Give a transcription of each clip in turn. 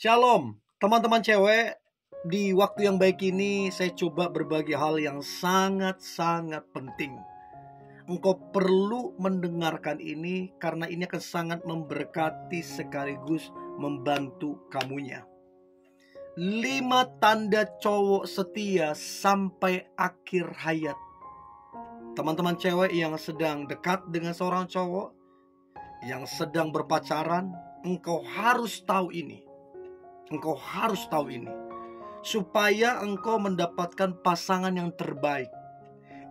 Shalom, teman-teman cewek. Di waktu yang baik ini saya coba berbagi hal yang sangat-sangat penting. Engkau perlu mendengarkan ini karena ini akan sangat memberkati sekaligus membantu kamunya. 5 tanda cowok setia sampai akhir hayat. Teman-teman cewek yang sedang dekat dengan seorang cowok, yang sedang berpacaran, engkau harus tahu ini. Engkau harus tahu ini supaya engkau mendapatkan pasangan yang terbaik,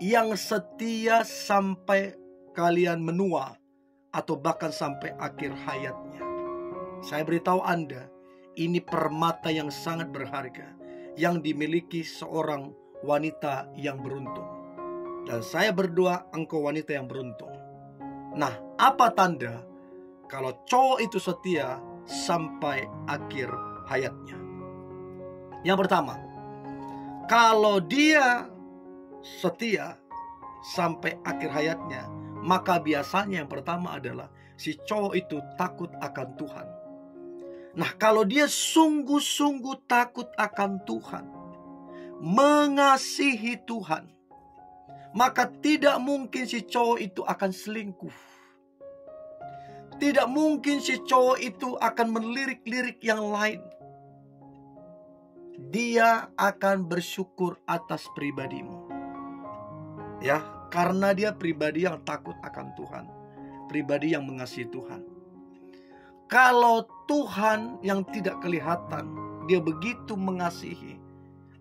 yang setia sampai kalian menua atau bahkan sampai akhir hayatnya. Saya beritahu Anda, ini permata yang sangat berharga yang dimiliki seorang wanita yang beruntung. Dan saya berdoa engkau wanita yang beruntung. Nah, apa tanda kalau cowok itu setia sampai akhir hayatnya? Yang pertama, kalau dia setia sampai akhir hayatnya, maka biasanya yang pertama adalah si cowok itu takut akan Tuhan. Nah, kalau dia sungguh-sungguh takut akan Tuhan, mengasihi Tuhan, maka tidak mungkin si cowok itu akan selingkuh. Tidak mungkin si cowok itu akan melirik-lirik yang lain. Dia akan bersyukur atas pribadimu. Ya, karena dia pribadi yang takut akan Tuhan. Pribadi yang mengasihi Tuhan. Kalau Tuhan yang tidak kelihatan, dia begitu mengasihi.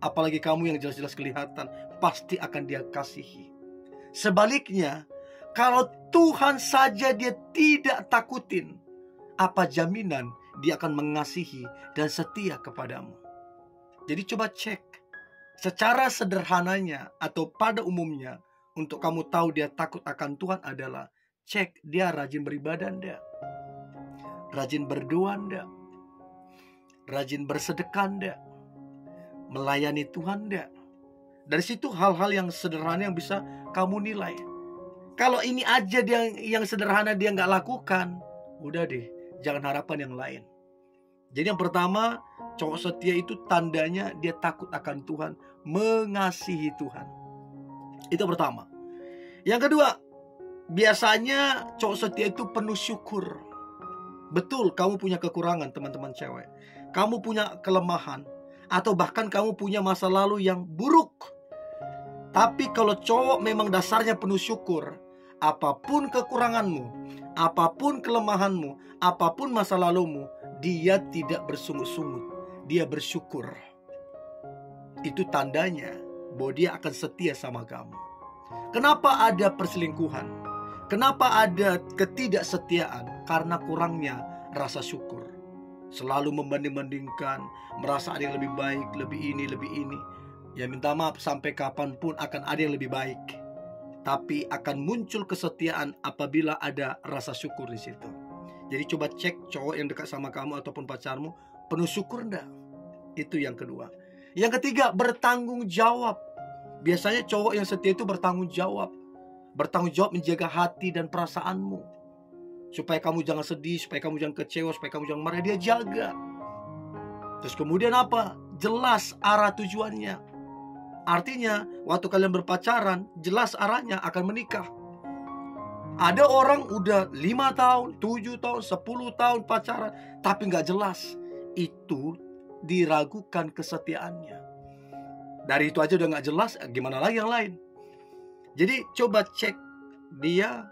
Apalagi kamu yang jelas-jelas kelihatan, pasti akan dia kasihi. Sebaliknya, kalau Tuhan saja dia tidak takutin, apa jaminan dia akan mengasihi dan setia kepadamu? Jadi coba cek. Secara sederhananya atau pada umumnya, untuk kamu tahu dia takut akan Tuhan adalah cek dia rajin beribadah enggak? Rajin berdoa enggak? Rajin bersedekah enggak? Melayani Tuhan enggak? Dari situ hal-hal yang sederhana yang bisa kamu nilai. Kalau ini aja dia yang sederhana dia nggak lakukan, udah deh, jangan harapan yang lain. Jadi yang pertama, cowok setia itu tandanya dia takut akan Tuhan, mengasihi Tuhan. Itu pertama. Yang kedua, biasanya cowok setia itu penuh syukur. Betul, kamu punya kekurangan teman-teman cewek. Kamu punya kelemahan. Atau bahkan kamu punya masa lalu yang buruk. Tapi kalau cowok memang dasarnya penuh syukur, apapun kekuranganmu, apapun kelemahanmu, apapun masa lalumu, dia tidak bersungut-sungut. Dia bersyukur. Itu tandanya bahwa dia akan setia sama kamu. Kenapa ada perselingkuhan? Kenapa ada ketidaksetiaan? Karena kurangnya rasa syukur. Selalu membanding-bandingkan, merasa ada yang lebih baik, lebih ini. Ya minta maaf, sampai kapanpun akan ada yang lebih baik. Tapi akan muncul kesetiaan apabila ada rasa syukur di situ. Jadi coba cek cowok yang dekat sama kamu ataupun pacarmu, penuh syukur enggak? Itu yang kedua. Yang ketiga, bertanggung jawab. Biasanya cowok yang setia itu bertanggung jawab. Bertanggung jawab menjaga hati dan perasaanmu. Supaya kamu jangan sedih, supaya kamu jangan kecewa, supaya kamu jangan marah, dia jaga. Terus kemudian apa? Jelas arah tujuannya. Artinya, waktu kalian berpacaran, jelas arahnya akan menikah. Ada orang udah 5 tahun, 7 tahun, 10 tahun pacaran, tapi gak jelas. Itu diragukan kesetiaannya. Dari itu aja udah gak jelas, gimana lagi yang lain? Jadi coba cek dia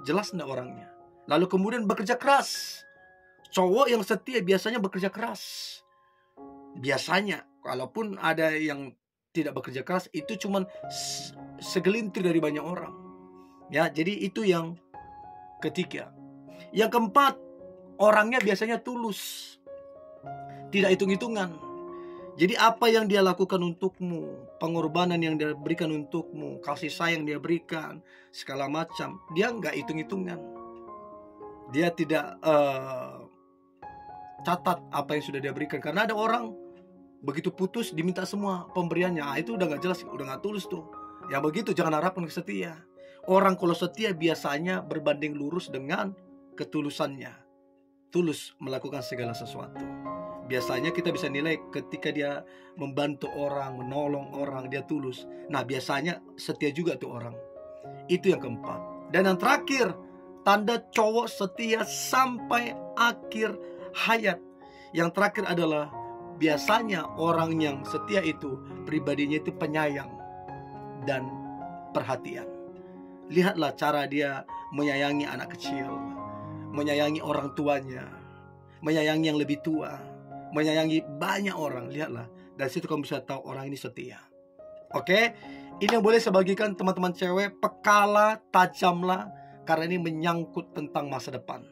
jelas gak orangnya. Lalu kemudian bekerja keras. Cowok yang setia biasanya bekerja keras. Biasanya, kalaupun ada yang tidak bekerja keras, itu cuman segelintir dari banyak orang. Ya, jadi itu yang ketiga. Yang keempat, orangnya biasanya tulus. Tidak hitung-hitungan. Jadi apa yang dia lakukan untukmu, pengorbanan yang dia berikan untukmu, kasih sayang dia berikan, segala macam, dia nggak hitung-hitungan. Dia tidak catat apa yang sudah dia berikan. Karena ada orang begitu putus diminta semua pemberiannya. Itu udah nggak jelas, udah nggak tulus tuh. Ya begitu, jangan harapkan setia. Orang kalau setia biasanya berbanding lurus dengan ketulusannya. Tulus melakukan segala sesuatu. Biasanya kita bisa nilai ketika dia membantu orang, menolong orang, dia tulus. Nah, biasanya setia juga tuh orang. Itu yang keempat. Dan yang terakhir, tanda cowok setia sampai akhir hayat. Yang terakhir adalah biasanya orang yang setia itu pribadinya itu penyayang dan perhatian. Lihatlah cara dia menyayangi anak kecil, menyayangi orang tuanya, menyayangi yang lebih tua, menyayangi banyak orang. Lihatlah, dari situ kamu bisa tahu orang ini setia. Oke, ini yang boleh saya bagikan teman-teman cewek. Pekalah, tajamlah, karena ini menyangkut tentang masa depan.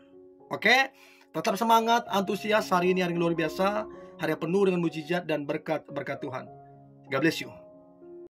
Oke, tetap semangat, antusias. Hari ini hari yang luar biasa, hari yang penuh dengan mujizat dan berkat Tuhan. God bless you.